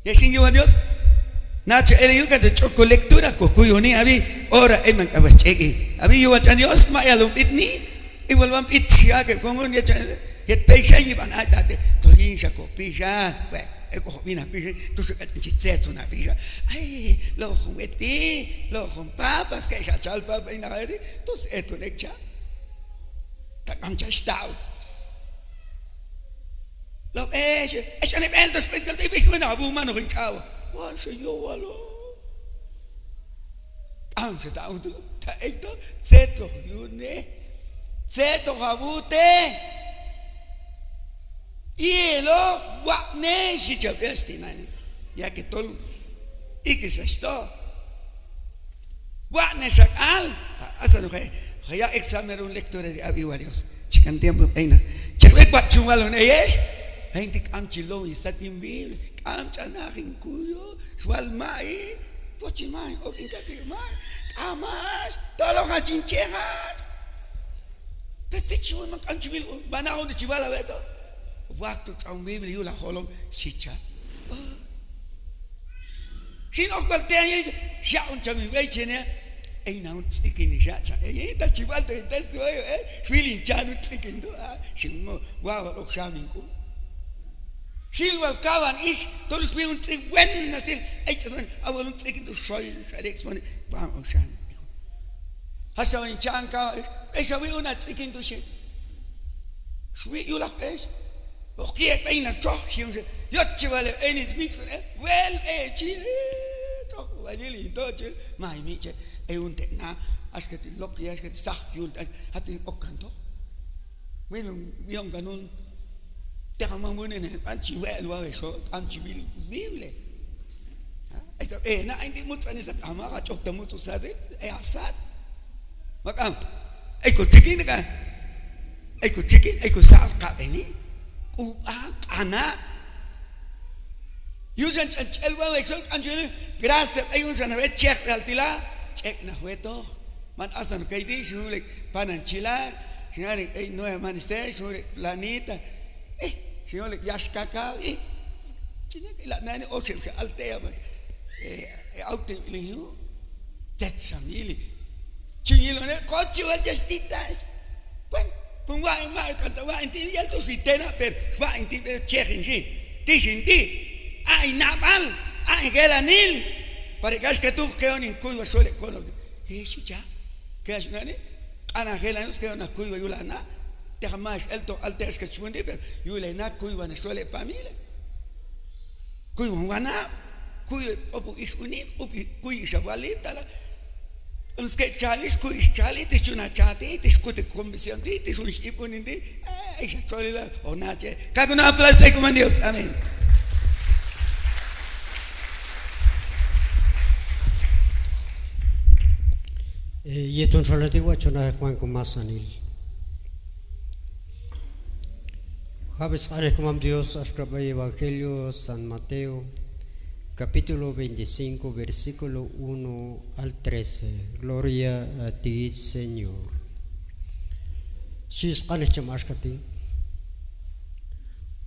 Yesin yo Dios. Nacho ele yo que choco lectura cuyo ni abi ora eman abacheki. Abi yo a Dios ma ya lo pitni igual van pitsia que con un ya peisha iban a date tolincha copisha. Eko mina pisha tu se chitsetsu na pisha. Ay lo jugueti, lo con papas que ya chalpa ina eri. Entonces esto lecha. Ta amcha stau. Lo es un evento especial de bicho na bu mano con chao. Wan se yo walo. Se ta utu ta esto setro yune. Setro habute. Y lo guapne si chavesti nani. Ya que todo y que se esto. Guapne sakal. Asa no que ya examen un lector de abiwarios. Chican tiempo peina. Chakwe kwachumalo ne yes. Ainti amchilo y satin bil. Amchanahin kuyo. Swalmai. Pochimai. Okinkatimai. Amas. Todo lo hachinchegar. Petichu man amchibil. Banao de chivala beto. Waktu tahun Bibli you la holong sicha. Sin okbalteanya siya uncami wejene. Na un tsikin siya. Ta chival te testo feeling chanu tsikin do. Sinmo wow loksamin ko. Silwal kawan is tolos we un tsik wen na sil. Just awal un tsikin to soil alex one bam oksan. Hasawan chanka esa we una tsikin to siya. Sweet you like this. Okay, I na talk here. Yo chivale any speech well chi talk vanili doche mai miche e un na askati lokki askati sak yul hati okanto milum yong kanun te hamamune ne anchi well wa so anchi bible eto na indi mutsani sa amara chokta mutsu sare e asat makam eko chikin ka eko chikin eko sal ka eni Ana Yusan chelwa weso anjune gracias hay un sanave check altila check na hueto man asan kaidi shule pananchila shinari no maniste shule planeta shule yashkaka chine la nani oxel se altea aute liu tetsamili chinyilo ne coche wa justitas bueno Pun wa mai kanta wa inti ya to sitena per wa inti chekin si ti sinti ai naval ai gelanil para que tú que on cuiva sole kono si ya que es ngani ana gelanus que ona cuiva yulana te jamás el to altes que chundi per yulena cuiva na sole pamile cuiva wana cuiva opu is uni opu cuiva shavalita la Uns geht Charlie, ist Charlie, das ist una chati, das ist gute Kommission, das ist un Schipun in die, ich sag Charlie la, oh nache, kaku na aplauso como Dios, amén. Yetun solatiwa chona Juan Kumasanil. Habes como Dios, ascribe Evangelio San Mateo. Capítulo 25, versículo 1 al 13. Gloria a ti, Señor. Si es canechamaskati.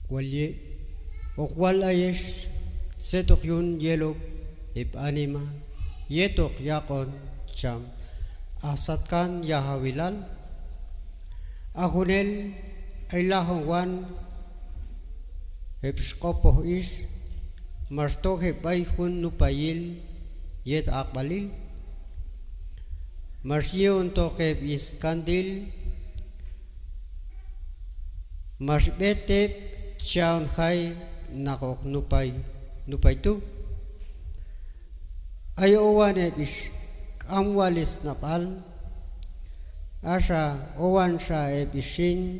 Cualye, o cual ayes, setok yun yelok, ip anima, yetok yakon, cham, asatkan yahawilal, ahunel, ay lahong wan, ip skopoh is, Marstoje baihun nupayil yet akbalil Marsyeon toke iskandil Marsbete chaun hai nakok nupay tu Ayo owane bis amwalis napal Asa owan sa ebisin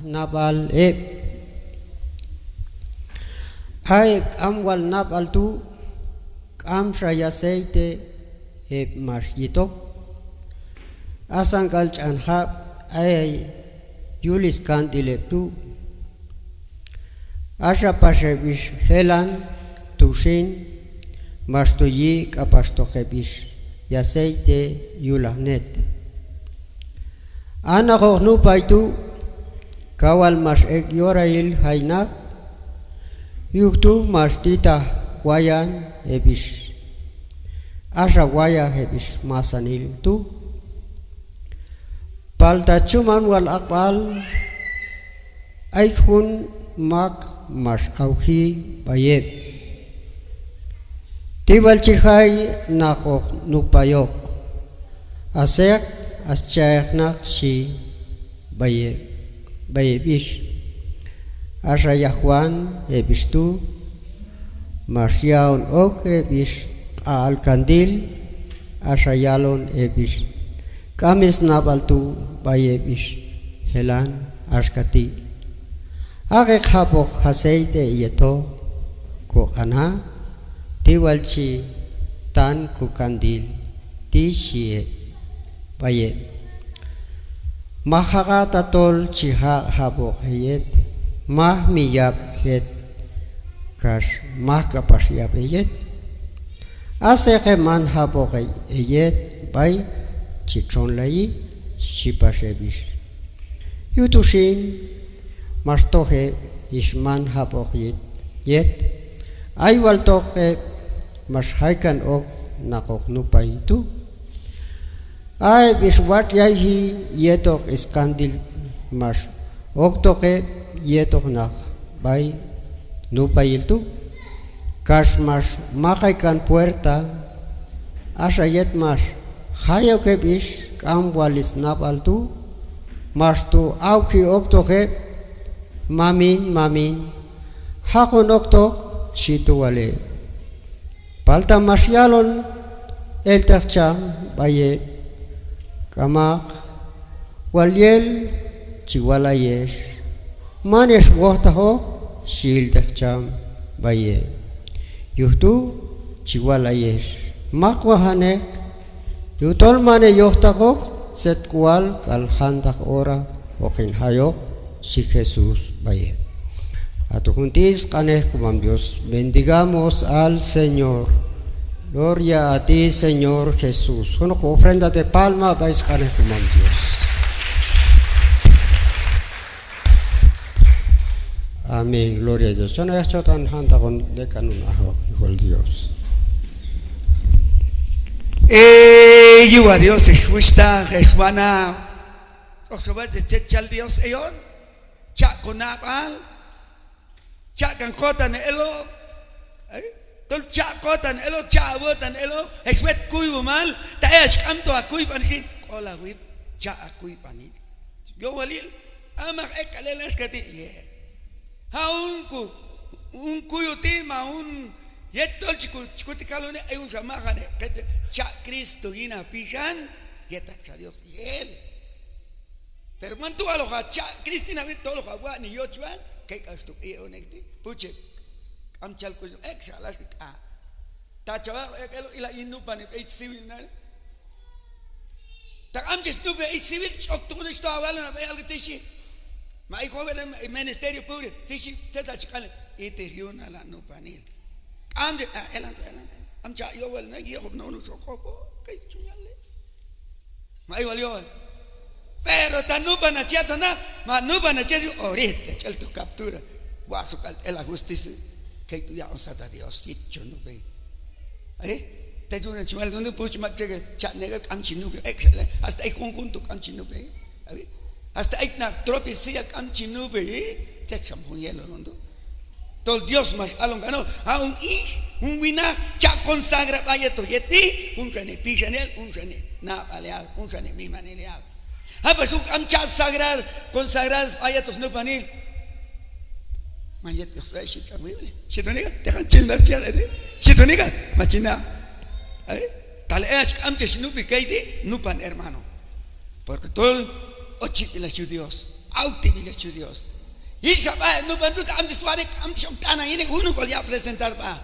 napal Ay amwal nap altu am shayaseite marshito asan kalch anhab ay yulis kandileptu asha pashebish helan tushin mastoyi kapastojebish yaseite yulahnet ana kohnu paitu kawal mas ek yorail hainak Yuktu mastita guayan ebish asha guaya ebish masanil tu palta chuman wal akbal aikun mak mas auhi bayeb tibal chikhay nakok nupayok asek aschayak nak si bayebish asha yahwan ebistu masyaun ok ebish al kandil asha yalon ebish kamis nabaltu bayebish helan askati age khapok haseite yeto ko ana tiwalchi tan ku kandil ti shie baye mahagata tol chiha habok hayet mah miyap het kas mah kapas yap yet aseke man habok yet bay chichon lai shipasebish yutushin mastohe isman habok yet ay waltoke mas haikan ok nakok nupay tu ay biswat yahi yetok iskandil mas ok toke yetok nak bay nupayil tu kas mas makaikan puerta asa yet mas hayo ke bis kamwalis napal tu mas tu auki ok toke mamin hakon ok tok situ wale palta masyalon el takcha baye kamak walyel chiwala yes manes wohtaho sil takcha baye yuhtu chiwala yes makwahanek yutol mane yohtakok set kual kalhantak ora okin hayok si Jesus baye. At juntis kaneh kumam Dios, bendigamos al Señor. Gloria a ti, Señor Jesús. Uno ko ofrenda de palma, vais kaneh kumam Dios. Amén, gloria a Dios. Yo no he hecho tan hanta con de canun ajo, hijo el Dios. You a Dios, Jesústa, Jesuana. Oxobat de chechal Dios, eyon. Chaconapal. Chakan kotan elo. Tol chakotan elo, chawotan elo. Eswet kuibu mal. Taesh kamto a kuiban sin. Ola wip, cha a kuibani. Yo walil. Amak ekalelas kati. Yeah. Haunku. Un kuyutima, un. Yetol chikuticalone, hay un samajane. Cha Cristo ina pishan. Yeta cha Dios. Yel. Pero mantu aloha cha Cristina ve todo lo agua ni yochwan que casto e onekti puche am chal ko exalas ka ta chawa elo ila inu pan e civil na ta am jes tu be civil chok tu no sto awalo na be algo tishi mai joven el ministerio pobre tishi teta chikale e teriona la no panil am de elan am cha yo wel na yo no no sokopo kai chunyale mai walion. Pero tanupa na chiato na, manupa na chiato ahorita, chal tu captura, guaso la justicia, que tú ya osata Dios, yicho no ve. Te digo una chimal donde puch mak chege chat nega kamchi no ve, hasta hay conjunto kamchi no ve, hasta hay na tropecía kamchi no ve, te chamo hielo londo. Todo Dios más alongano, a un wina cha consagra vaya to yeti, un rene pichanel, un rene na baleal, un rene mi maneleal. Pues un camchat sagrar, consagrar ayatos no panil. Mayet Dios ve chicha Biblia. Chitoniga, dejan chilnar chale. Chitoniga, machina. Tal es camche snupi kaiti, nupan hermano. Porque todo ochi la Dios, auti la Dios. Y sabá no bandu am disware am chotana yene uno ko ya presentar ba.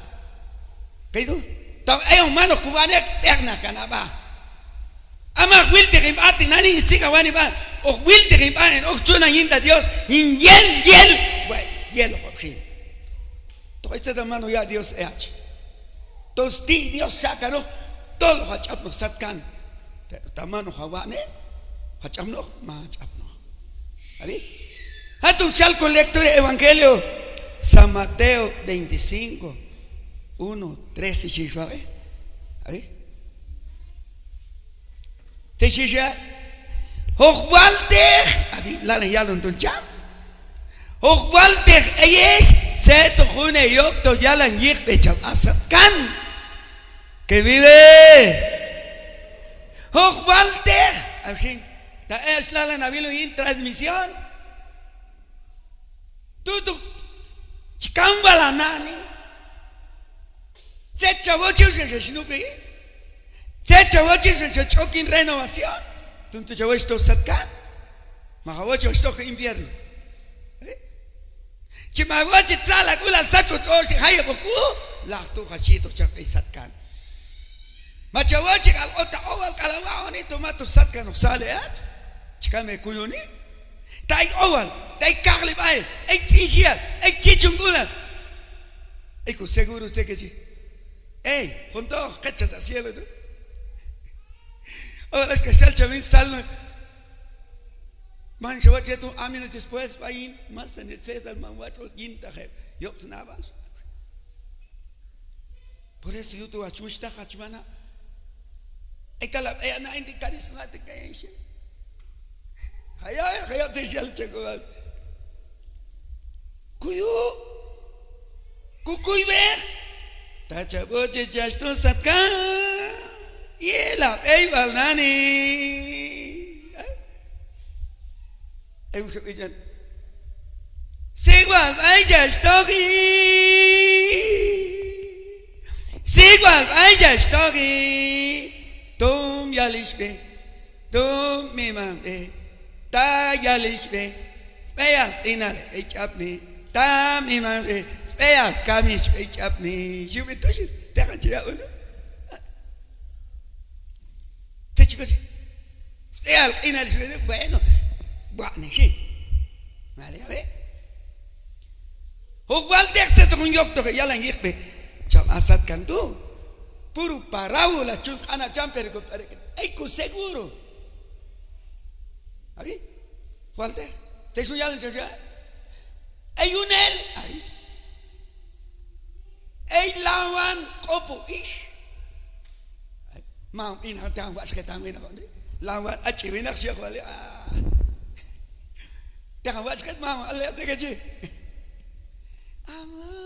Kaido? Ta ay humano kubane perna kanaba. Ama will de rimati nani siga wani ba o will de rimani o chuna yinda Dios in yel yel opsin to este hermano ya Dios ech tos ti Dios saca no todo lo hachap no satkan pero tamano hawane hachap no ma hachap no abi hatun sal con lectura evangelio San Mateo 25 1, 3 y suave. ¿Ahí? Te chicha. Walter. Abi la ya lo entonces. Walter es se to june yok to ya la yik de cham asatkan. Que vive. Walter. Así. Ta es la navilo en transmisión. Tú chicamba la nani. Se chavocho se snupi. Se chavocho se chokin renovación. Tú chavo esto satkan. Mahawacho esto que invierno. Chimawachi tsala kula sacho toshi haya boku. Lakto hachito chakay satkan. Machawachi al ota owal kalawa ni tomato satkan no sale chikame kuyuni. Tai owal, tai karli bay, ay tinshia, ay chichungula. Ay ko seguro usted que sí. Ey, junto cachata cielo tú. Ahora es que sal chavin salno. Man shawachi tu amina después vayin más en el set al manwacho quinta je. Yo snabas. Por eso yo tu achusta hachmana. Ekala na indi carismática ella. Haya te shal chego. Kukuy ver. Ta chaboche chasto satka. Yela ey balnani. Ey usted dice. Sigwal ay chastogi. Sigwal ay chastogi. Tum yalishbe, tum mimambe, ta yalishbe, speyal inale, echapni, ta mimambe, speyal kamish, echapni, shubitushi, te hachia uno. Te chicos, speyal inale, bueno, bueno, sí, vale, a ver. Igual de que te un yocto que ya la yirbe, chamasat cantu. Puro parao la chulcana champer ay con seguro. ¿Ahí? Walter, ¿te hizo ya la necesidad? Hay un él ahí. Hay lawan opo ish. Mam ina tang was que tang ina konde. Lawan achivina sia kwale. Tang was que mam ale te que chi. Ama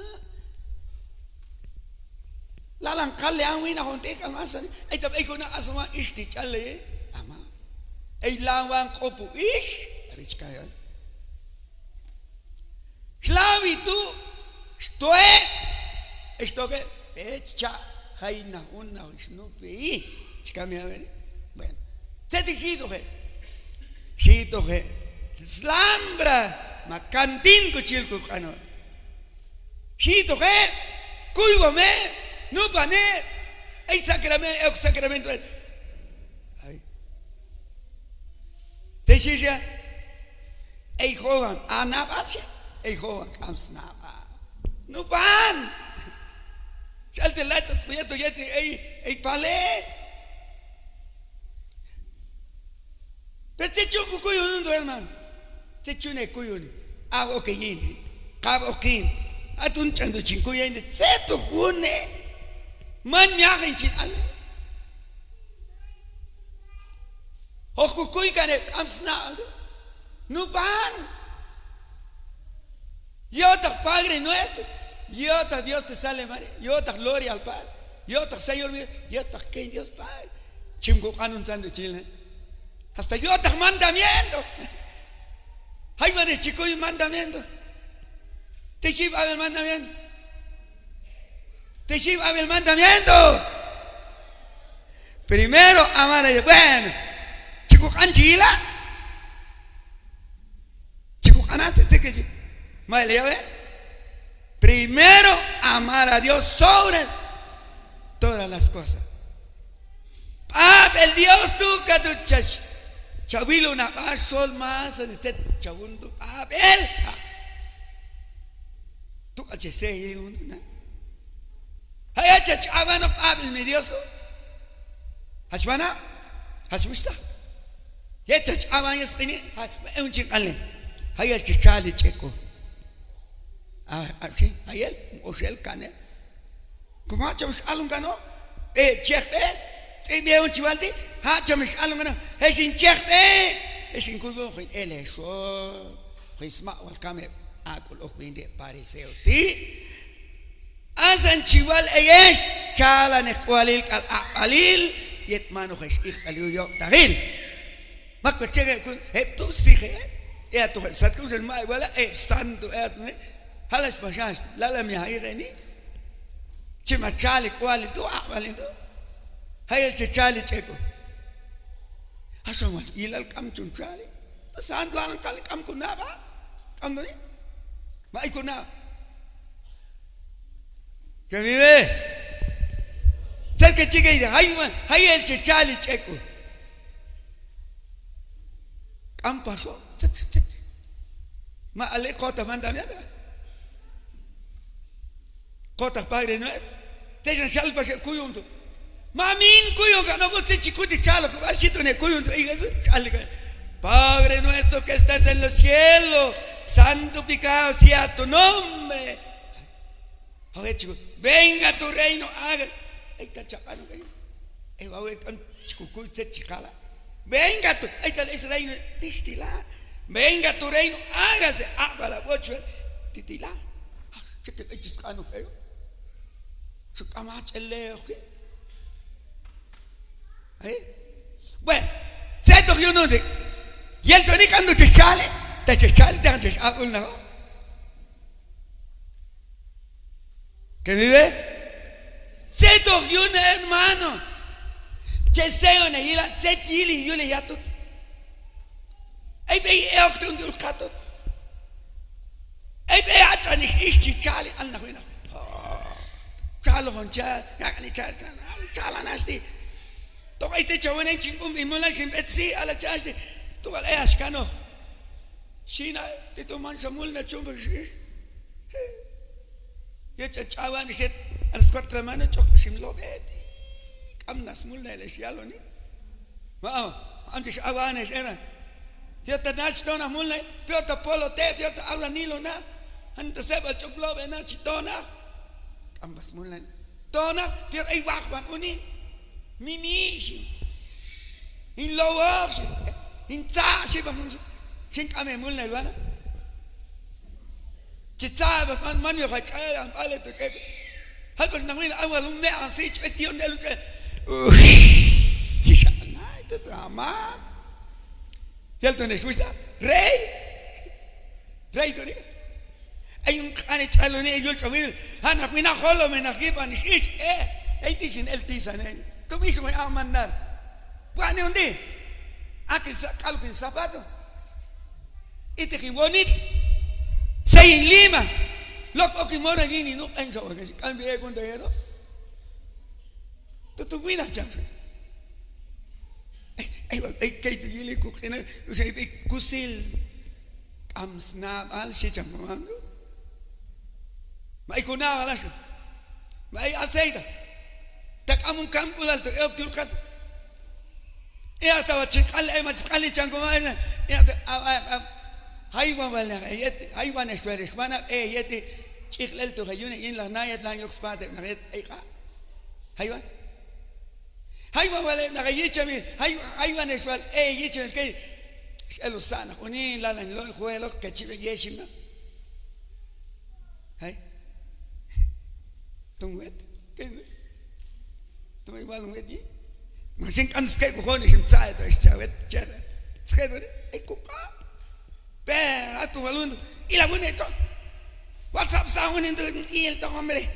lalang kali ang wina konti kalmasan ay tabay ko na asama ishti chale ama ay lawang kopo ish rich kayan slavi tu estoy echa hay na una snoopy chikami a ver bueno se te sido que slambra ma cantin ko chilko ano sito que kuibo me no pane, hay sacramento. Ay. Te chicha, hay joven, anabacha, hay joven, kamsnaba. No pan. Salte lachas, cuyato yete, hay pale. Pero te chuco cuyo no hermano. Te chune cuyo ni. Hago que yin, cabo kin. Atun chando chinco yin, se to pune. Man yakin chin alle. Hokukuy kane kamsna aldo. Nupan. Yota Padre nuestro. Yota Dios te sale María. Yota gloria al Padre. Yota Señor mío. Yota que Dios Padre. Chingo kanun sando chile. Hasta yota mandamiento. Hay manes chico y mandamiento. Te chiva el mandamiento. Te lleva el mandamiento. Primero amar a Dios. Bueno, chico canchila. Chico canate, te que sí. Madre, primero amar a Dios sobre todas las cosas. El Dios tú que tu chach. Chavilo una más sol más en este chabundo. Él. Tú achese y una. Hay chach abano abel medioso. Hashwana, hashwista. Ya chach aban es ini. Un chingale. Hay el chichali checo. Sí, hay el o el cane. como hachamos alungano chechte me un chivaldi hachamos alungano sin chechte sin cubo el eso Prisma wal kame akul okwinde pariseo ti asan chiwal eyesh chala nekwalil kal alil yet mano khesh ikaliu yo tagil makko chege kun tu sige ya tu sat kun mai wala santo ne halas pashash la mi hayreni chima chali kwali tu awalin tu hayel chali cheko asan wal ilal kam chun chali san lan kal kam kunaba kam ni mai kunaba que vive cerca chica y de hay el chechali checo han pasó ma ale cota manda mierda cota padre nuestro te jan sal para el cuyunto mamin cuyunto no vos te chicuti chalo que vas chito ne cuyunto y eso chale Padre nuestro que estás en los cielos santificado sea tu nombre. A ver, chicos, venga tu reino, haga. Ahí está el chapano que hay. Va a ver con chicucuy, se chicala. Venga tu, ahí está ese reino, tistila. Venga tu reino, hágase. Haga la bocha, titila. Cheque, ahí chiscano que yo. Su camach el leo, ¿qué? Bueno, se toque uno de. Y el tonicando te chale, te antes a un lado. ¿Qué vive? Se toque un hermano. Se seo ne yila, se yili yule yatut. Ay be eokte un dulkatot. Ay be achanish ishi chale alna huina. Chalo con chal, yakani chal, chala nasti. Toka este chawan en chingum bimola shimbetsi ala chaste. Toka le ashkano. Shina te toman samul na chumba shis. Ye chawan iset al squatra mano chok shimlo beti. Amnas mulna le shialo ni. Wow, antes awanes era. Ye ta nashtona mulna, piota polo te, piota habla nilo na. Anta seba choklo be na chitona. Ambas mulna. Tona, piota ay wakban uni. Mimishi. In lower, in cha shiba sink ame mulna luana. Chitsa was man yo khachaya am ale to ke. Halbas na win awal me an sich et yon delu che. Kisha na te drama. Yelto ne suista. Rey to ni. Hay un cane chalone yol chawil. Ana kwina kholo me na giba ni sich ay tisin el tisanen. Tú mismo a mandar. Bueno, un día, aquí sacar el zapato. Y te bonito. Se en Lima. Lo que mora aquí no pensó que se cambie con dinero. Tú vienes ya. Ay, que te gile cocina, o sea, kusil amsnab al shichamando. Mai kunaba las. Mai aceita. Tak amun kampul alto eoktul kat ya tawa chikal ay matskali chango mana ya haywan wala haywan esperes mana yeti chiklel to hayune in la nayat lang yok spate na ay ka haywan wala na yichami haywan eswal yichami kay elo sana oni la lan lo juelo que chive yeshima hay tungwet Tú igual un wedi. No sin kan skei ko ni sim tsai to chawet chere. Skei do ai kuka. Pe atu walun ila bune to. WhatsApp sa unin do il to hombre.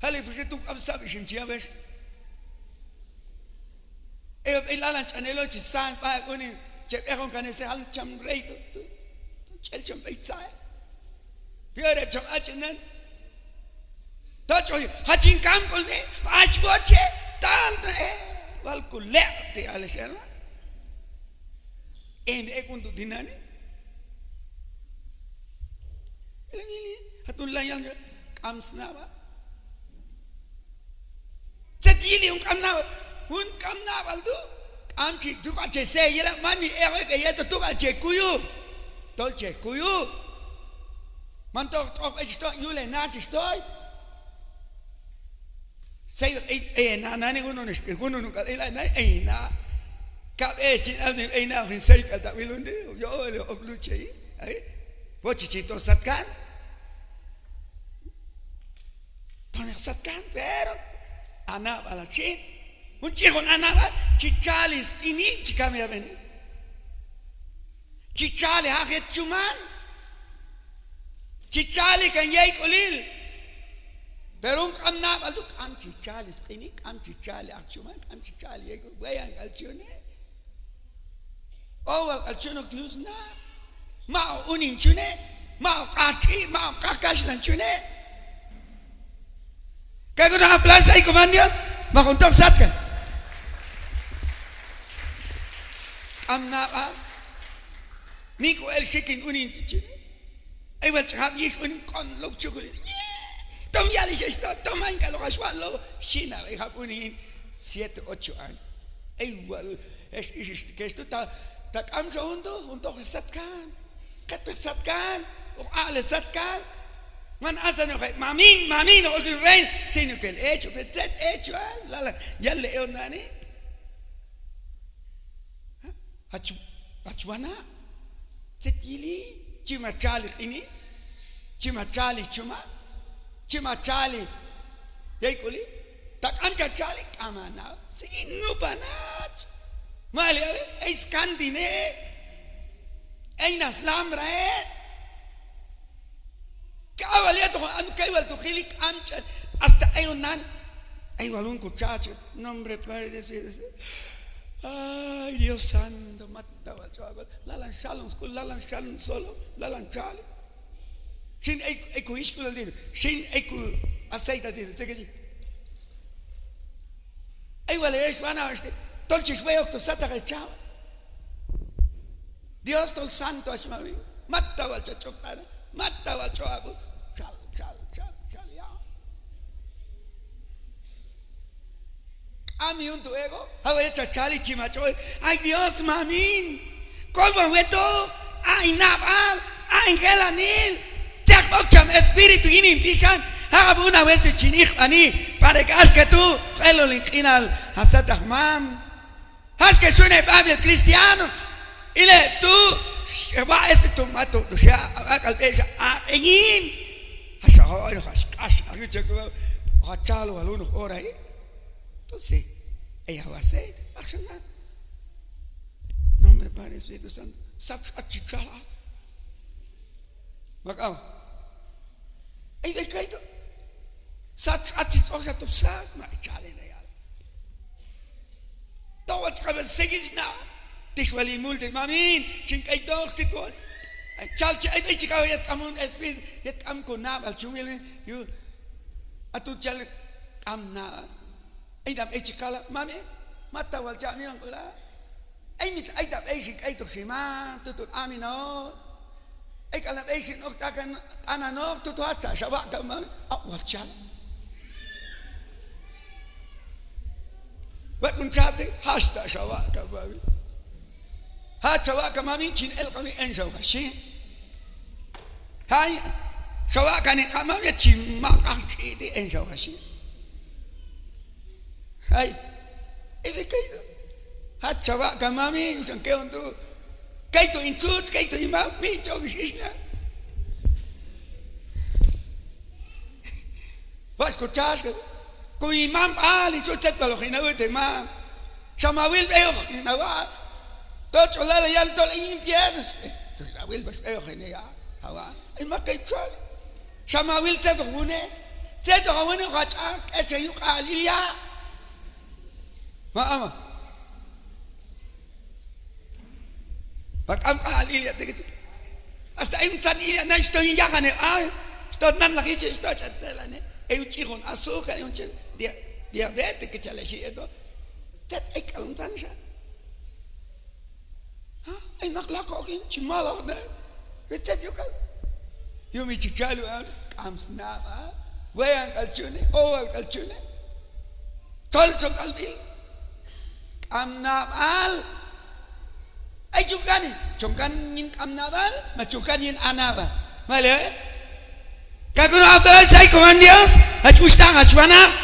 Hali puse tu absab sim chiaves. El alan chanelo chi san pa unin che e con kanese hal cham rei to. Chel cham bai tsai. Piore cham achenen. Tocho hachin kam kolne achboche tal wal kulete alesana ekundu dinane elangili hatun layang kamsnawa setili un kamna baldu amchi duka che se yela mani que yeto tuka che kuyu tol che kuyu manto esto yule nati estoy Say nana ni uno es que uno nunca le na na ka chin ni na hin say ka ta wilunde yo le obluche ai po chichito satkan toner satkan pero ana bala chin un chico ana ba chichalis ini chikame aveni chichali haget chuman chichali kan yai kolil pero un amna baldu am chichali skini am chichali achuman am chichali yai wayan alchune o alchuno tuzna ma unin chune ma qachi ma qakash lan chune kago na plaza ay komandian ma kontok satka amna ba Nico el shaking unin chune ay wal chab yis unin kon lok chukuli Tom ya le está toman que lo raswalo China e Japonin 7 8 años. Igual es que esto ta kamsa untuk satkan. Kat satkan o ale satkan. Man asano kay mamin o que rein sino que el hecho la ya le onani. Achuana setili chimachali ini chimachali Chimachali, yaikuli, tak ancha chali kamana, sinu panach, mali ay skandine, ay naslamra kawaliato anu kaiwal to khilik amcha, hasta ay unan, ay walun kuchacho, nombre Padre de ay Dios santo, mata wachago, lalan shalom solo, lalan chali. Sin eku iskul dito, sin eku aceita dito, sige si. Ay wala es mana este, tolchis veo to sata chao. Dios tol santo es mami, mata wal chachokana, mata wal choago, chal ya. Ami un tu ego, hawa chachali chimacho, ay Dios mamin, kolba weto, ay nabal, ay gelanil. Cham espíritu ini pisan haga una vez chinih ani para que tú hello linkinal hasatah mam has que suene babil cristiano y le tú va este tomato o sea haga esa engin hasa hoy has aquí checo hachalo algunos hora ahí entonces ella va a ser accionar nombre Padre Espíritu Santo sats achichala macao Ay de kaito. Sats atis osa to sa ma chale na yal. Tawat ka ba sigils na. Tiswali multi mamin sin kay dog tikol. Ay chal ay chikaw yat amun esprit yat am ko na bal chungil yu atu chal am na. Ay dam ay chikala mami mata wal jami ang kula. Ay mit ay dam ay sin kay to sima tutut amino. Ay kalab ay sinok takan ananok tutuata sabak kamang awachal. Wat mencati hasta sabak kamang. Hat sabak kamang chin el kami enso kasi. Hai sabak kani kamang ya chin mak angci di enso kasi. Hai ini kaito. Hat sabak kamang usang keon tu. Kaito inchut, kaito imam, mi chogis isna. Vas escuchar, con imam ali chuchat palo hinawete imam. Samawil veo hinawa. Todo la ya todo limpiado. Samawil veo hinaya. Hawa. Ay makaichal. Samawil se to hune. Se to hune hacha eche yu alilia. Maama. Bak am alilia tige. Hasta hay un sanilla na estoy ya gane. Ay, estoy nan la kiche estoy chatela ne. Hay un chico azúcar y un diabetes que chale si esto. Tet ay kalun sansha. Ha, ay nakla ko kin chimala ne. Tet yo kal. Yo mi chichalu am snaba. Wayan kalchune, owal kalchune. Tol chok albil. Am nabal. Ay chungkan yin amnabal, machungkan yin anaba. Vale? Kakuno abdal say con Dios, achustang achwana.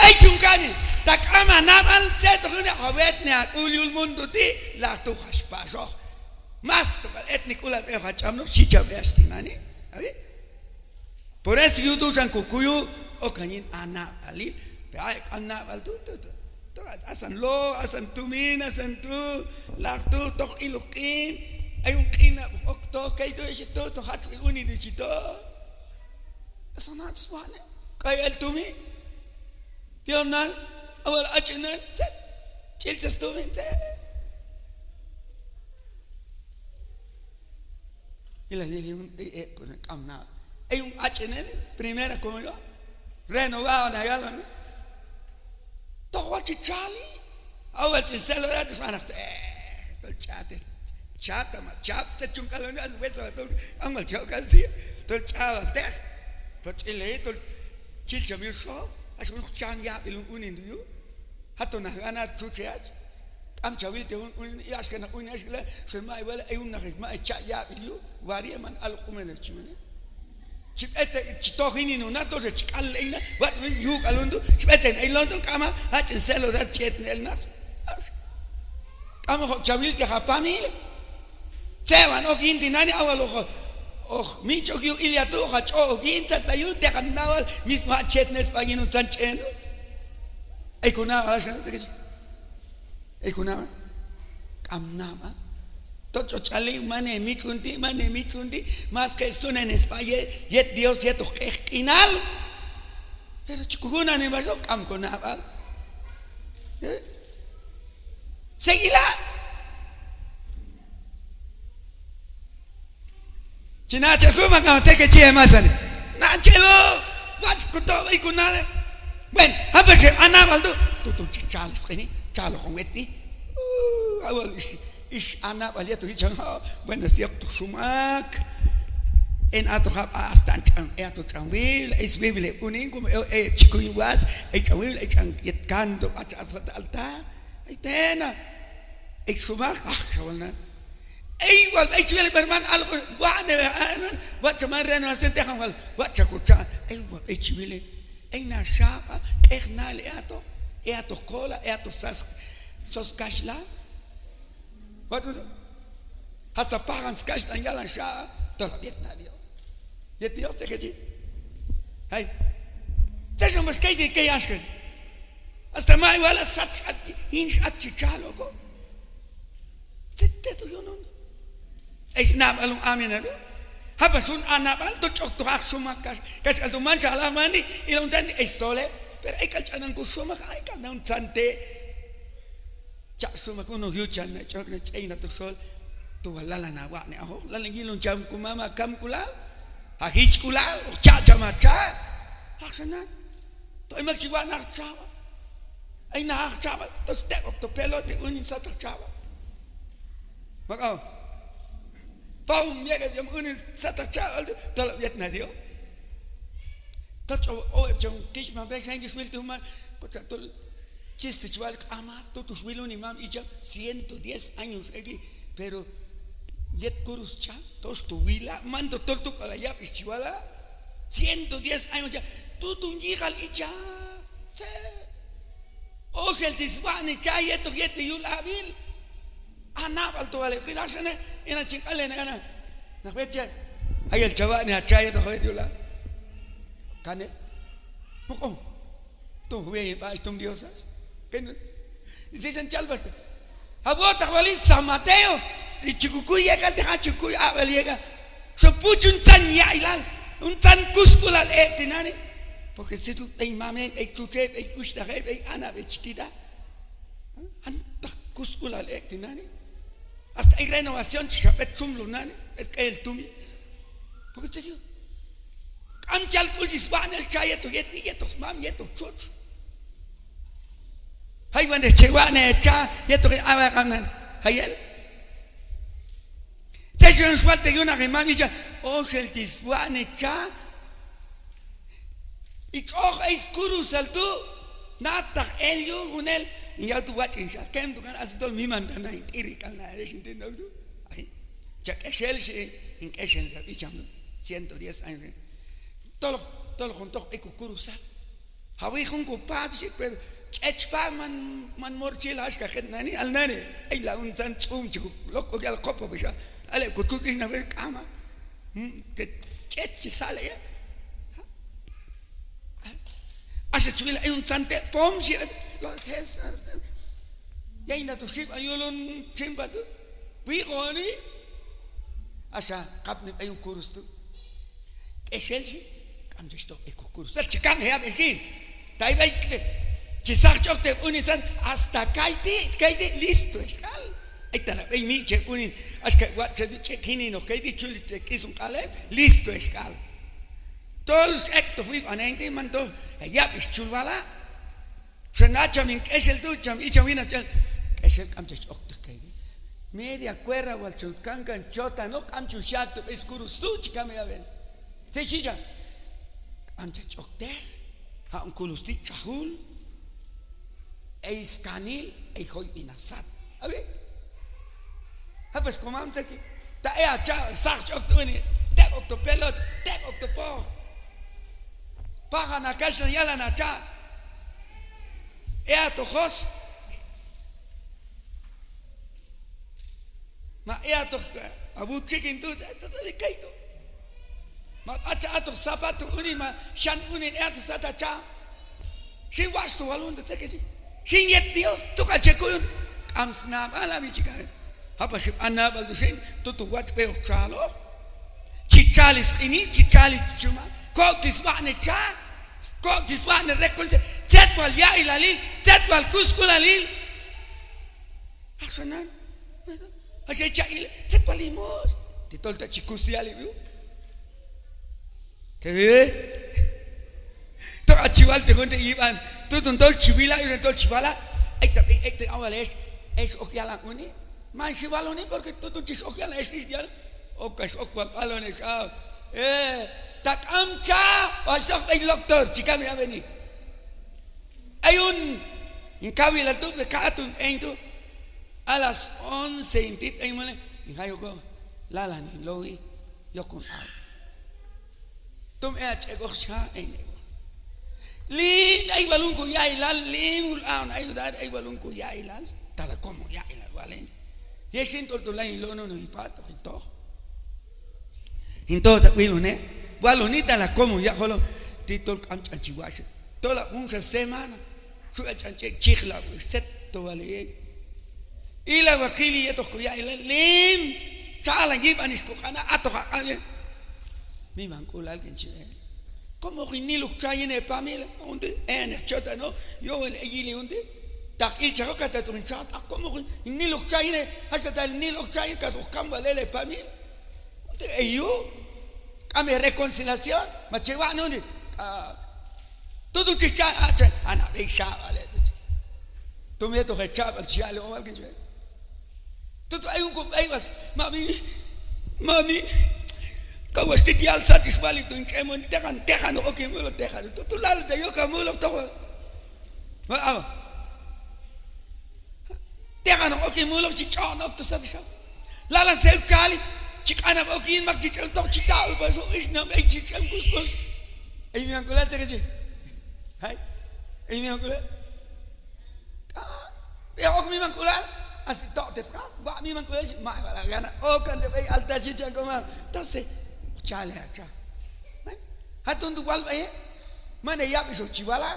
ay chungani takama namal seto kuni hawet ne ulul mundo ti la tu haspaso mas to etnik ulat e hachamno chicha bestinani por eso yo usan kukuyu o kanin ana alil pe ay ana al tu asan lo asan tumin asan tu la tu tok ilukin ay un kina okto kay to chito to hat uni de chito asan hat swane kay el tumi Dionan awal achinan chilchas tumin y la dile un con camna hay un achinan primera como yo renovado na galon todo chichali awal chiselo ya tu sana tol chata ma chapta chunkalon as beso to amal chaukas dia tol chava te tol chile tol chilchamir so as un chan ya bilun unin du hato na gana chucheas am chawil te un yas kana un yas la se mai wala ay un na ma cha ya bilu wari man al qumel chimene chip ete chitohini no nato se chkalleina wat yu kalundu chipeten ay londo kama hachin selo da chet nelna kama chawil te hapamil sewan o ginti nani awalo oh micho kyu iliatu hacho ginta tayu te kanawal mismo chetnes paginu chancheno ay kuna ala sa ke ay kuna kamnama tocho chali mane michundi más que esto en España yet Dios yet final pero chukuna ne baso kam konaba seguila China chakuma kama teke chie masani na chelo was kuto ay kunale ben hapa se anabaldo tu chichales kini chalo con weti awal is anabal ya tu hichang buenos días tu sumak en ato hab astan ato changwil is bibele uning como chikuy was ay changwil ay chang yet kanto at alta ay pena ay sumak shawalna ايوه ايش برمان على وانا انا وقت ما رنا سنت خمل وقت كوتا ايوه ايش بيلي اين شابا احنا لياتو كولا اياتو سوس كاشلا وقت hasta pagan كاشلا يلا شا طلع بيتنا ديو تكجي هاي تشو مش كي ياشكن hasta ما ولا ساتش هينش اتشالوكو تتتو يونون es nabal amin ado haba sun anabal to chok to hak sumakas kas al to mancha la mani ilon tan estole pero ay kalchanan ko sumak ay kan un chante cha sumak uno yuchan na chok na chaina to sol to wala na wa ne aho la ngilon cham kumama kam kulal ha hich kulal cha chama cha haksanan to imal chiwa na chawa ay na chawa to step up to pelote unin sa chawa makao Pau miega jam unin sata chaval tala vietna dio tacho o jam kish ma be sang swil tu ma pocha tol chiste chaval ama to tu swil un imam icha 110 años aquí pero yet kurus cha tos tu wila mando tol tu ala ya chivala 110 años ya tu ngigal icha che o sel tisbani cha yeto yet yul abil anabal to vale kidarsene ina chingale na nakweche ay el chavani achaya to hoy diola kane poco to we ba estum diosas ken dicen chalbas abota wali San Mateo si chukuy llega te chukuy abel llega so puchun chan ya ilal un chan kuskula etinani porque si tu ei mame ei chuche ei ushtare ei ana vestida anta kuskula etinani hasta hay renovación chapet chumlunani el tumi porque te digo am chal kulisban el chayeto yetos mam yeto chot hay van de chewane cha yeto abagan hayel se yo suelte una remami ya o el tiswane cha y och es kurus al tu nata el yo unel ya tu watching shot kem tu kan asitol mi mandana irikal na de entiendo tú ay cha keshel she in keshel da bicham 110 años todo junto e kukurusa Hawi kung kupat siya pero echpa man morchilas ka ket nani al nani ay la un san chuk lok og al kopo bisha ale kutukis na ver kama te ech sale ya asa chuila ay un sante pom siya lo tes ya ina to sip ayolon chimba tu wi goni asa kapne ay un kurus tu eselsi am disto e kurus sel chikam ya besin tai bai Chisach chok te unisan hasta kaiti listo escal. Ahí está la ve mi che unin as que what che kini no kaiti chuli te kisun kale listo escal. Todos actos we anente manto ya is chulwala. Senacha min esel tu cham y chamina chal esel kam te chok te kaiti. Media cuerda wal chutkan kan chota no kam chushat es kurus tu chikame ya ven. Se chicha. Am che chok te ha un kulusti chahul. Eis kanil ei hoy inasat abi habes komam taki ta e acha sach ok tuni tek ok to pelot tek ok to po paga na kasha yala na cha e ato khos ma e ato abu chicken tu de kaito ma acha ato sapato uni ma shan uni e ato sata cha sin wastu walun de tekesi sin yet Dios tu kachekuyun am snap ala mi chika hapa ship anabal dusin tu wat pe chalo chichalis ini chichalis chuma kok disbane cha kok disbane rekol chat wal ya ilalil chat wal kuskulalil aksonan ase cha il chat wal imos ti tolta chikusiali viu ke to achiwal te honte iban tu tol chivila y tol chivala este ahora es okiala uni man chivala uni porque tu chis okiala es cristiano o que es okiala es tak amcha o sok el doctor chica me veni hay un en Kabila tu de katun ento a las 11 intit ay mole y hayo ko lala ni lowi yokun out tum e chego cha en Lin ay balun ko ya ilal lin ulan ay udar ay balun ko ya ilal tala como ya ilal walen ye siento to lain lo no impato into ta wilune balunita la como ya holo titol am chiwase tola un semana su chanche chikhla set to wale ila wakili yeto ko ya ilal lim chala gib anis ko kana atoka mi mankulal ken chiwe como ni lo traen para mí onde en chota no yo el egili onde tak il charo kata tu chata como ni lo traen hasta tal ni lo traen ka to kambalele para mí onde yo kame reconciliación ma chewa no onde todo chicha ana de vale tu me to chapa chiale o alguien todo hay un mami kau esti dial satisfali tu incemon tekan oke mulo tekan tu lal de yo kamulo to ma tekan oke mulo ci chon ok to satisfa lalan se chali chikana oke mak ci to ci taw ba so isna me ci cem kuskul ay mi angula te ke hay ay mi angula ya ok mi angula as to teska ba mi angula ma wala gana o kan de alta ci changoma tase chale acha hatun tu wal bae mana ya biso chiwala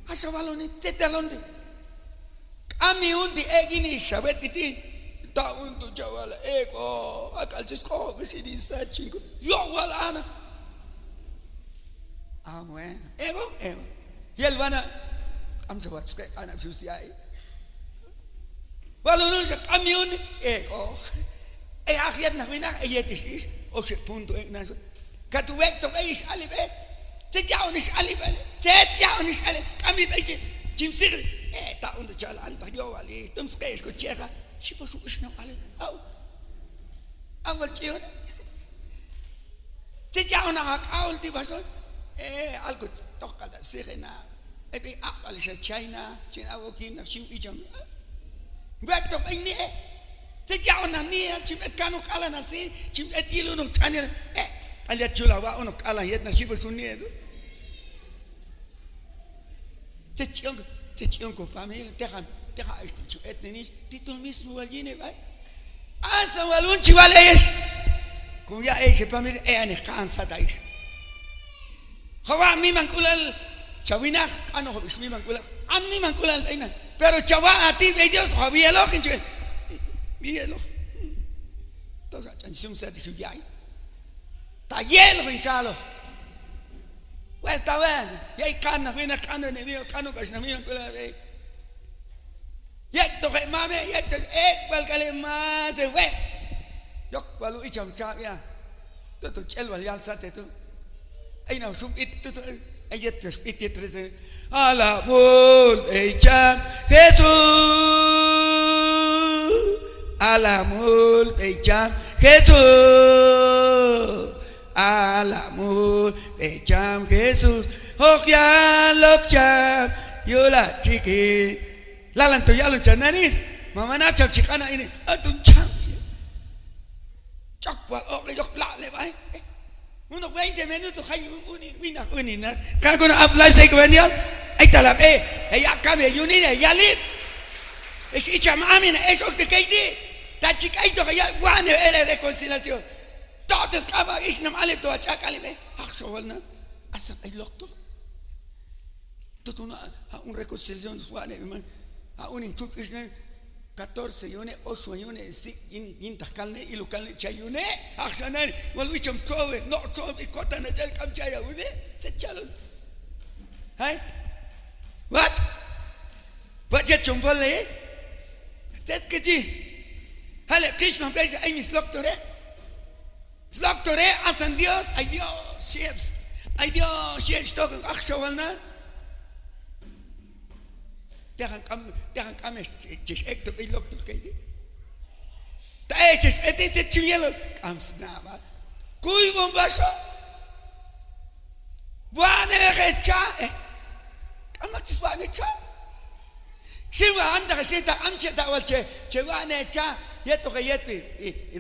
asa waloni tetalonde ami undi egini shabetiti ta untu jawala eko akal chisko bisidi sachingo yo wala ana amen ego yelwana am jawat ske ana fiusiai walonu sa ami undi eko akhir na mina ayetis o se punto na ka tu vecto veis alibe se ya unis alibe se ya unis ale kami beche chimsir ta und chala anta yo ali tum skes ko cheka si po su isna ale au awal chion se ya una kaul ti baso algo toka da sirena ebi ali se china awokin na siu ijam vecto ini se ya una ni chimet kanu kala na si chimet ilu no chanya ali chula wa ono kala yet na sipo sunni edu te chion ko pamela deja esto chuet nenis tito mismo allí ne vai asa walun chivales como ya ese pamela ane cansa dais hawa mi mankulal chawina ano ho bismi mankulal an mi mankulal aina pero chawa ati ve Dios había lo que bielo toda chanchum sa di suyai ta yelo hinchalo está bien, y hay canas, viene canas en el cano que se me viene con la de. Y esto que mame, y esto es que más se ve. Yo cuando he cham ya, tú chelo al alzate tú. Ahí no sum it tú, ahí esto es it a la echa Jesús, a la echa Jesús. Al amor de Cham Jesús, oh ya lo cham, yo la chiqui, la lanto ya lo chanani, mamá na cham chicana ini, atun cham, chakwal oh yo la le vai, unos 20 minutos hay unina, cada uno habla se que venía, ahí está la ella cabe unina, ya li, es icham amin, eso que di, ta chica esto que ya guane la reconciliación. Todos kaba is nam ale to acha kalime ak sowalna asa ay lokto tutuna un reconciliación suane a un inchuk isne 14 yone 8 yone si in takalne ilukalne chayune aksanan wal wicham towe no towe kotana jal kam chaya une chalo hay what jet chumbole tet keji hale krishna place ay mis loktore Sloctore asan Dios, ay Dios, ships, token, achshawalna. Dejan kame, chis ekto, ay loctor kaidi. Ta chis ete chiyelo, kamsnava. Kuy bombaso. Wane recha, kamachis wane cha. Shiva anda kasita amcheta walche, chewane cha, yeto kayetpi,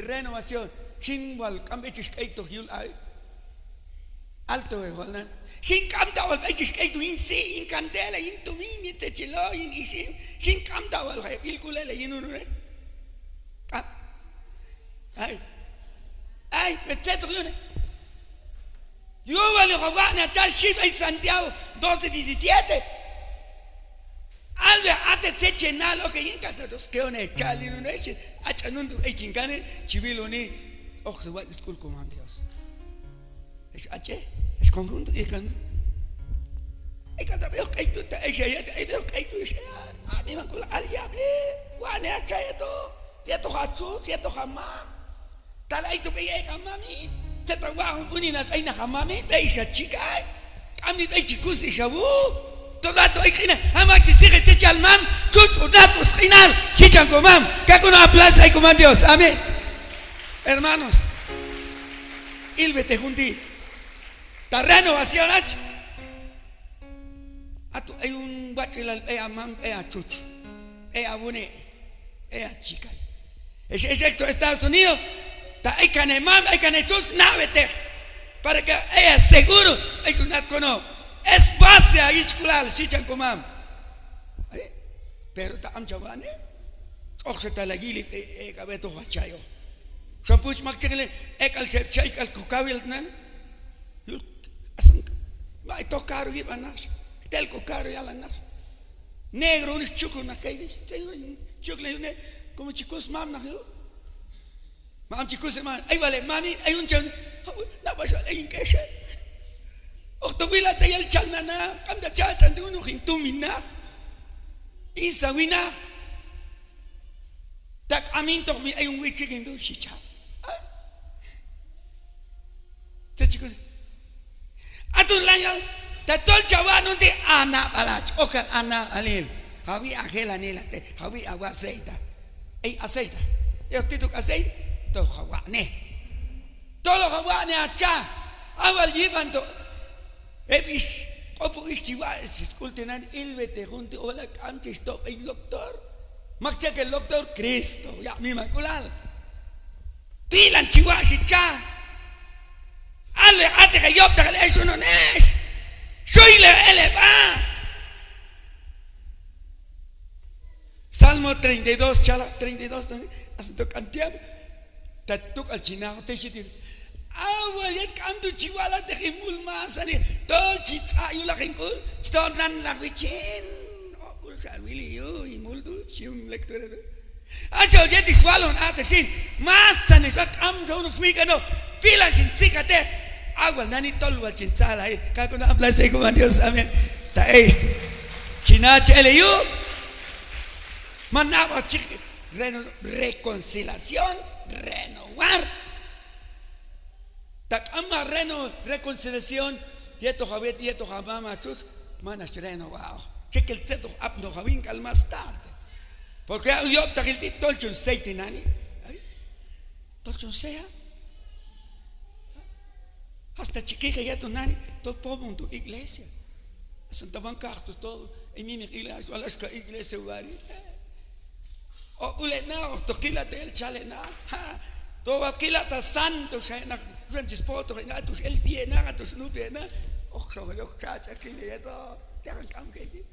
renovación. Sin wal kamechis kaito yul ay alto e walan sin kamta wal pechis kaito in si in candela in tumini te chilo in isim sin kamta wal hay pilkulele in unure ay pecheto yune yo vale rowana cha shiba en Santiago 12:17 alve ate teche na lo que in kata dos que one chali no es achanundu e chingane chiviloni oh se va school como Dios es h es conjunto y can veo que tú veo que tú a mí me cola alia wane acha esto hachu esto jamás tal ahí tú ve mami te trabajo unina aina jamami veisa chica a mí ve chicos y shabu todo esto hay que ama que sigue te chalmam chuchu datos final chichan comam que con una plaza y como Dios amén. Hermanos, ilvete junti, terreno vacío nach. Atu hay un bachilal, mam, chuch, abune, chica. Es exacto Estados Unidos, ta hay cane mam, hay cane chus, navete, para que ella seguro, hay que nat cono, es base a ichkulal, chichan comam. Pero ta am chavane, oxeta la gili, cabeto hachayo. Sampus makcakle ekal sepchai kal kokawil nan yul asang ba ito karo gi banas tel ko karo yala nas negro unis chuko na kay chukle yune como chicos mam na yo mam chicos man ay vale mami ay un chan na basa ay keshe oktobila tayal chalna na kamda chatan de uno hintumina isawina tak amin tok mi ay un wichikin do shicha chicos atun lañal ta tol chavano de ana balach okan ana alil hawi agela nilate hawi agua aceita ay aceita yo tituk aceite tol hawane tolo hawane acha awal yibanto ebis opo istiwa siskultenan ilvete junte ola kamche stop ay doctor makcha que el doctor Cristo ya mi maculal pilan chihuahua cha ale ate que yo te le eso no es soy le eleva Salmo 32, chala 32, hasta cantiam, tatuk al chinajo te chitir. Walit kantu chiwala te himul masani, tol chitsa yula hinkul, tol nan la vichin. Oh, pulsar wili yo imuldu, sium lectura. Acho yeti swalon atasin, masani swak am jonuk swikano, pila sin sikate. Agua nani tolwa chinchala ahí, kako na aplase como Dios, amén. Ta chinache eleyu. Manaba reconciliación, renovar. Tak ama reconciliación, yeto javet, yeto jamama chus, manas renovado. Cheque el zeto abno javin cal más tarde. Porque yo takilti tolchon seiti nani. Tolchon sea. Hasta chiquija yeto nani, todo pomo tu iglesia. Santa bancartos todo, en mi iglesia, a las iglesia ugari. O ulena o toquila del chalena ha to aquila ta santo chena Francis Poto na tus el bien na tus no bien na o so lo chacha kile to te kam ke ti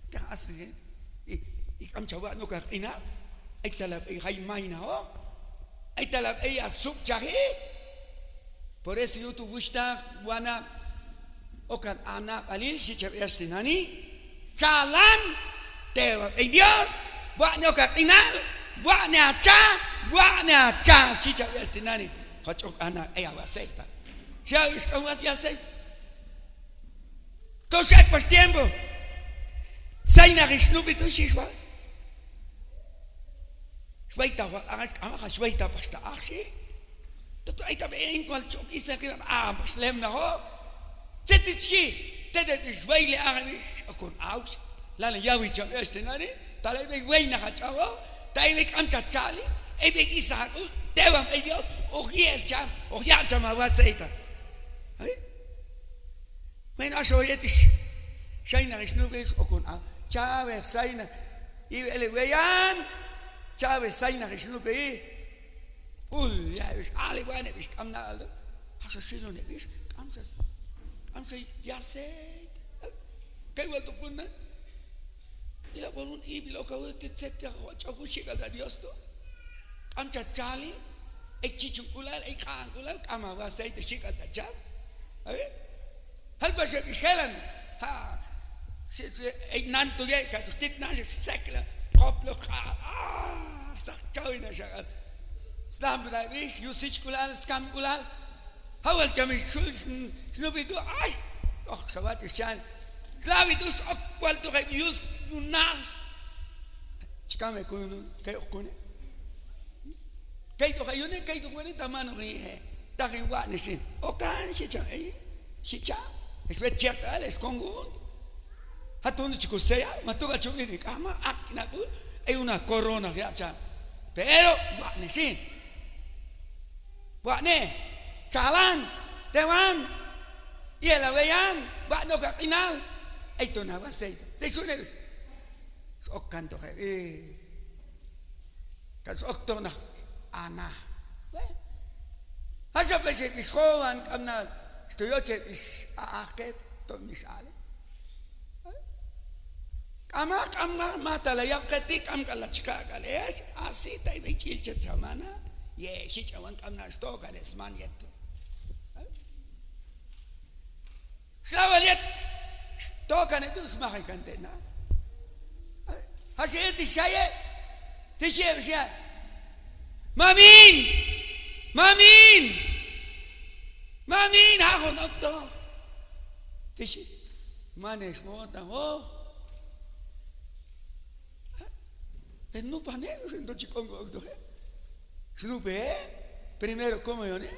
te asre I kam chawa no ka ina ai talab ai hay maina ho ai talab ai asuk chahi por eso yo tu gusta wana okan ana alil si chestinani chalan te ai Dios buatnya kat inal, buatnya cha, si cak estinani, kacok anak awaseta. Siapa kamu asai? Kau siap pas tiempo. Saya nak isnup itu siswa. Swaita, amak swaita pas tak aksi. Tentu kita being kual cok isa kita pas lem na ho. Jadi si, tidak iswaili anis akun aus. Lalu yawi cak estinani. Talay big way na kachawo, tayo big am chachali, ay big isa ko, tewam ay Dios, o hiel cham, o hiel cham awaseta. Ay, may nasoyetis, siya na kisnubis o kun chave say na, iwelewayan, chave say na kisnubi, ya bis aliwan bis kam na aldo, hasa sino ne bis, kam sa yaset, kay wato punna. Ya bolun ibil okaw titset ya chaku shikal da Dios to am chachali ay chichukulal ay kaankulal kama ba say te shikal da chal hal ba se ishelan ha se ay nanto ya ka tustit na sekla koplo ka sak chawina shakal slam da wish usage kulal scam kulal hawal chami snubi do ay oh sawat chan Clavitus cual tu revius unas. Chicame con que ocune. Que tu hayune que tu buena tamano que ta que guane sin. O can chicha chicha. Es vechetal es congo. Hatun chico sea, matuga chungi ni kama akina ku hay una corona ya cha. Pero guane sin. Guane chalan dewan. Y el aveyan va no ka final. Ito na wasay. Say sunay. Sok kanto kay kasok to na ana. Hasa pa siya iskoan kam na stoyoche is aaket to misale. Kama matalayak kati kam kalachka kales asi tay bichilche chamana. Ye si chawan kam na sto kales man yeto. Slawaliet tocan itu semakai kantena. Hasil tisaya, tisaya. Mamin, aku nak tu. Tisaya, mana semua tahu. No paneos entonces congo tu. Snupe, primero como yo ne,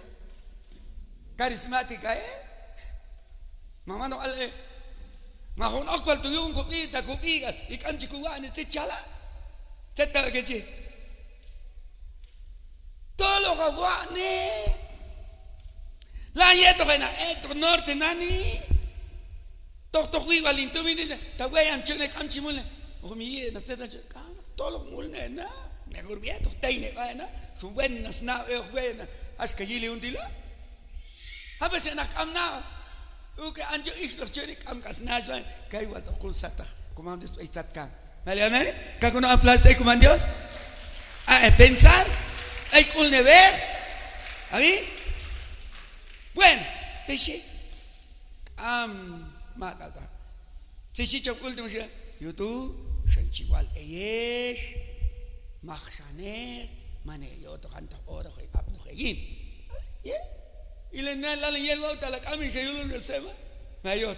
carismática Mama no ale. Mahon akwal tu yung kopi ta kopi ka ikan chikuwa ni chala teta kechi tolo ka wa ne la yeto kana to norte nani tok wi walin tu mini ta wayan chune kam chimule o mi na teta ka tolo mulne na me gurbia to teine va na su buenas na buena as ka yili undila haba se na kam na Uke anjo islo churi kam kasnajwan kay wato kul satah kumam dis ay satkan ¿Vale? ¿Qué no aplauso ahí como Dios? Pensar, hay que ver. ¿Ahí? Bueno, te sí. Mata. Te sí, yo último día. YouTube, sensual, es. Maxaner, manejo, tocando oro, que abno, que yin. Y le dan la ley, a la camisa y uno no se va. Me ayuda.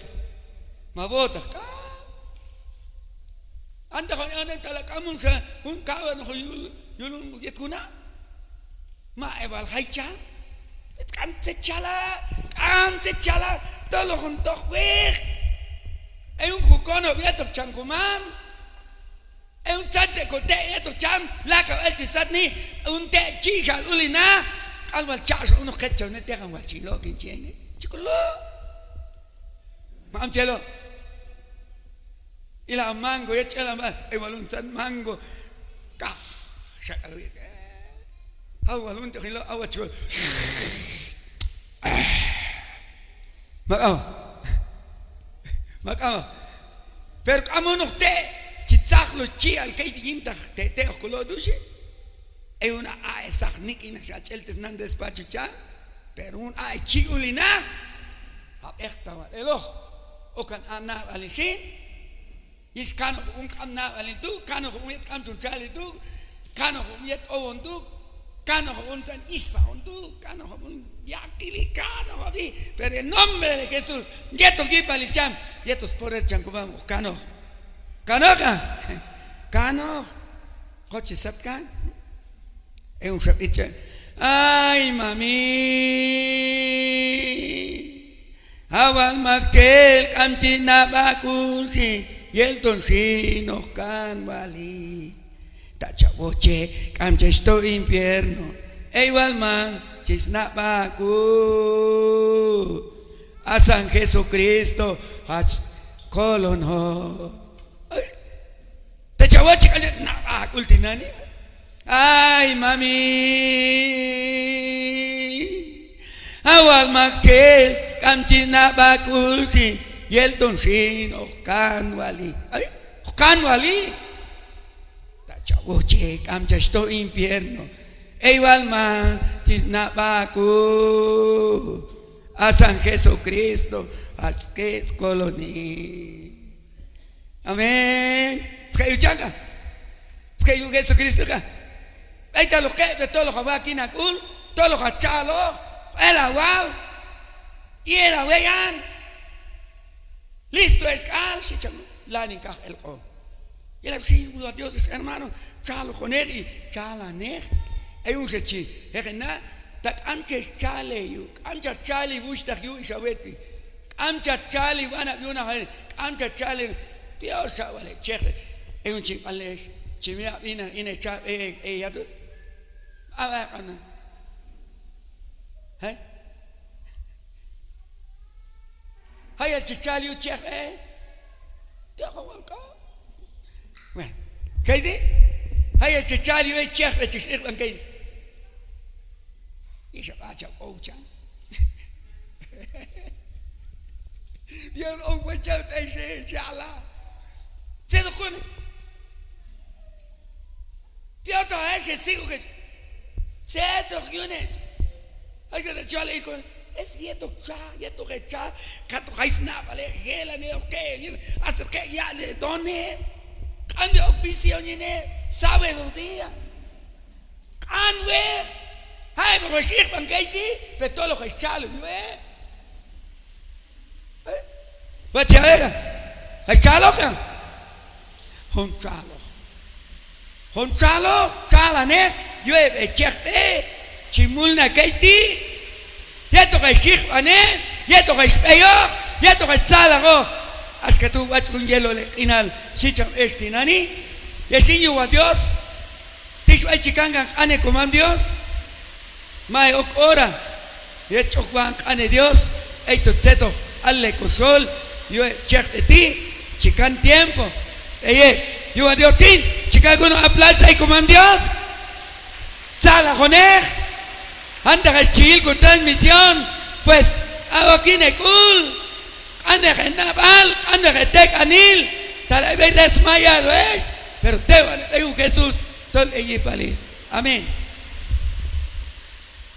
Me bota. Antes cuando anda la camisa, un cabrón, yo no get kuna. Ma eval haicha. Cam se chala. Todo lo junto, güey. Hay un cucono abierto, chancumam. Hay un chat de cote, esto chan, la cabeza satni, un te chicha, ulina. Algo al chazo, unos que no te hagan guachilo, que tiene. Chico, mam chelo. Y la mango, y echa la mango, y balón mango. Caf, saca lo bien. Agua, balón, te gilo, agua chico. Macao. Pero como no te, chichak los chi al que diginta, te osculo duche. Hay una A sahnik in el nan despacho cha, pero un A chiulina. Abechta wa elo. O kan ana alisin. Is kano un kamna alitu, kano un yet kam tun chali tu, kano un yet ovon tu, kano un tan isa on tu, kano un yakili kano habi. Pero en nombre de Jesús, yeto gipalicham, yetos por el chancubam, kano. Kano. Coche satkan. Es un sapiche. Ay, mami. Awal makchel kamchina bakusi. Y el toncino canvali. Tachaboche kamchesto infierno. Igual man chisna baku. A San Jesucristo. Hach colono. Tachaboche kamchesto ultinani. Ay, mami. Awal makchel kamchina bakusi. Y el toncino canvali. Ay, canvali. Tachaboche kamchesto infierno. Igual man chisnabaku. A San Jesucristo. A que es coloni. Amén. Es que yo changa. Es que yo Jesucristo acá. Ahí está lo que de todos los que va aquí en Acul. Todos los cachalos. El agua. Y el aguayan. Listo es cal, si chamo, la nica el o. Y el sí, uno Dios es hermano, chalo con él y chala ne. Hay un sechi, na, tak antes chale you, antes chale bustak you isabeti, antes chale van a una vez, antes chale, Dios sabe, cheque. Hay un ching ales, chimia ina cha ya tú. A ver, ana. Hay el chichalio cheque. Te hago el co. Bueno, ¿qué dice? Hay el chichalio cheque de chisir, ¿qué? Y se va a echar ocha. Yo no voy a echar ese chala. ¿Se lo conoce? Yo te voy a decir, sigo que. Se lo conoce. Hay que echarle con. Es yeto que cha, cato jaisna, vale, gela, ne, ok, hasta que ya le done, cambio visión, sabe los días, canwe, ay, pero si es banquete, pero todo lo que es chalo, va a echar, es chalo, un chalo, chalane, yo he echado, chimulna, kaiti. Yeto que shich ane, yeto que speyo, yeto que chalago. Haz que tú vas con hielo le final, sicham estinani. Yesinyo a Dios. Tisho ay chikanga ane coman Dios. Mae ok ora. Yecho Juan ane Dios. Eito tseto alle kosol. Yo chech de ti, chican tiempo. Yo a Dios sin, chicago no aplaza y coman Dios. Chalagonej. Anda que chil con transmisión, pues aquí en anda que naval, anda que tec anil, tal vez desmayado es, pero te van a Jesús, todo el pali. Amén.